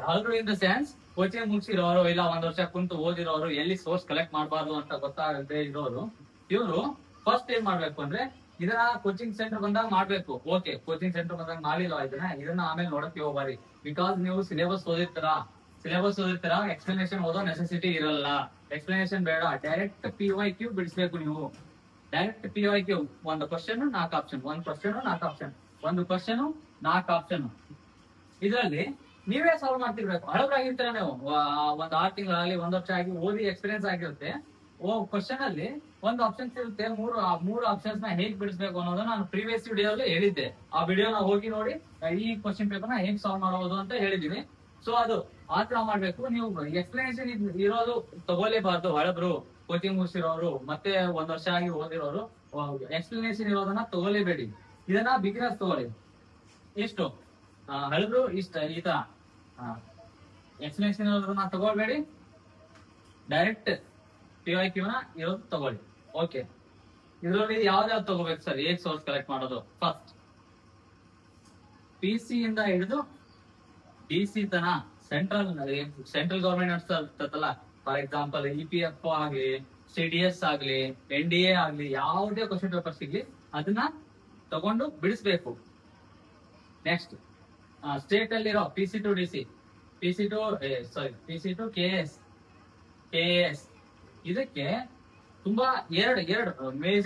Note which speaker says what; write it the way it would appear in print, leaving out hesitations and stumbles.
Speaker 1: ಹಲರು in the sense coaching ಮುಗಿಸಿರೋರು ಇಲ್ಲ ಒಂದ್ ವರ್ಷ ಕುಂತು ಓದಿರೋರು ಎಲ್ಲಿ ಸೋರ್ಸ್ ಕಲೆಕ್ಟ್ ಮಾಡಬಾರ್ದು ಅಂತ ಗೊತ್ತಾಗದೆ ಇರೋರು ಇವರು ಫಸ್ಟ್ ಏನ್ ಮಾಡ್ಬೇಕು ಅಂದ್ರೆ ಇದನ್ನ ಕೋಚಿಂಗ್ ಸೆಂಟರ್ ಬಂದಾಗ ಮಾಡ್ಬೇಕು. ಓಕೆ, ಕೋಚಿಂಗ್ ಸೆಂಟರ್ ಬಂದಾಗ ಮಾಡಿಲ್ಲ ಇದನ್ನ ಆಮೇಲೆ ನೋಡಕ್ಕೆ ಹೋಗ್ಬಾರಿ. ಬಿಕಾಸ್ ನೀವು ಸಿಲೆಬಸ್ ಓದಿರ್ತೀರಾ ಎಕ್ಸ್ಪ್ಲನೇಷನ್ ಓದೋ ನೆಸೆಸಿಟಿ ಇರಲ್ಲ. ಎಕ್ಸ್ಪ್ಲನೇಷನ್ ಬೇಡ, ಡೈರೆಕ್ಟ್ PYQ ಬಿಡಿಸ್ಬೇಕು ನೀವು. ಡೈರೆಕ್ಟ್ PYQ, ಒಂದು ಕ್ವಶನ್ 4 ಆಪ್ಷನ್, ಒಂದು ಕ್ವಶನ್ 4 ಆಪ್ಷನ್. ಇದರಲ್ಲಿ ನೀವೇ ಸಾಲ್ವ್ ಮಾಡ್ತಿರ್ಬೇಕು. ಹಳಬ್ರಾಗಿರ್ತೀರ ನೀವು, ಒಂದ್ 6 ತಿಂಗಳಾಗಲಿ 1 ವರ್ಷ ಆಗಿ ಓದಿ ಎಕ್ಸ್ಪೀರಿಯನ್ಸ್ ಆಗಿರುತ್ತೆ. ಕ್ವಶನ್ ಅಲ್ಲಿ ಒಂದು ಆಪ್ಷನ್ಸ್ ಇರುತ್ತೆ, ಮೂರು ಆಪ್ಷನ್ಸ್ ನ ಹೇಗ್ ಬಿಡಿಸ್ಬೇಕು ಅನ್ನೋದನ್ನ ನಾನು ಪ್ರೀವಿಯಸ್ ವಿಡಿಯೋಲ್ಲಿ ಹೇಳಿದ್ದೆ. ಆ ವಿಡಿಯೋನ ಹೋಗಿ ನೋಡಿ, ಈ ಕ್ವಶನ್ ಪೇಪರ್ ನ ಹೇಗ್ ಸಾಲ್ವ್ ಮಾಡಬಹುದು ಅಂತ ಹೇಳಿದೀನಿ. ಸೊ ಅದು ಆತರ ಮಾಡ್ಬೇಕು. ನೀವು ಎಕ್ಸ್ಪ್ಲನೇಷನ್ ಇರೋದು ತಗೋಲೇಬಾರ್ದು. ಹಳಬ್ರು, ಕೋಚಿಂಗ್ ಮುಗಿಸಿರೋರು, ಮತ್ತೆ 1 ವರ್ಷ ಆಗಿ ಓದಿರೋರು ಎಕ್ಸ್ಪ್ಲನೇಷನ್ ಇರೋದನ್ನ ತಗೋಲೇಬೇಡಿ. ಇದನ್ನ ಬಿಗಿನರ್ಸ್ ತಗೊಳ್ಳಿ. ಎಷ್ಟು ಹಳಬ್ರು ಈ ತರ ಎಕ್ಸ್ಪ್ಲನೇಷನ್ ಇರೋದನ್ನ ತಗೊಳ್ಬೇಡಿ, ಡೈರೆಕ್ಟ್ PYQ ನ ಇರೋದು ತಗೊಳ್ಳಿ. ಓಕೆ, ಇದರಲ್ಲಿ ಯಾವ್ದಾವ್ದು ತಗೋಬೇಕು ಸರ್? ಹೇಗ್ ಸೋರ್ಸ್ ಕಲೆಕ್ಟ್ ಮಾಡೋದು? ಫಸ್ಟ್ PC ಇಂದ ಹಿಡಿದು DC ತನ ಸೆಂಟ್ರಲ್ ಗವರ್ಮೆಂಟ್ ನಡೆಸ್ತಲ್ಲ. ಫಾರ್ ಎಕ್ಸಾಂಪಲ್ EPFO ಆಗ್ಲಿ, CDS ಆಗ್ಲಿ, NDA ಆಗ್ಲಿ, ಯಾವುದೇ ಕ್ವಶನ್ ಪೇಪರ್ ಸಿಗ್ಲಿ ಅದನ್ನ ತಗೊಂಡು ಬಿಡಿಸ್ಬೇಕು. ನೆಕ್ಸ್ಟ್ ಸ್ಟೇಟ್ ಅಲ್ಲಿರೋ PC to DC, PC to KS, ಇದಕ್ಕೆ ತುಂಬಾ ಎರಡು ಮೇಜರ್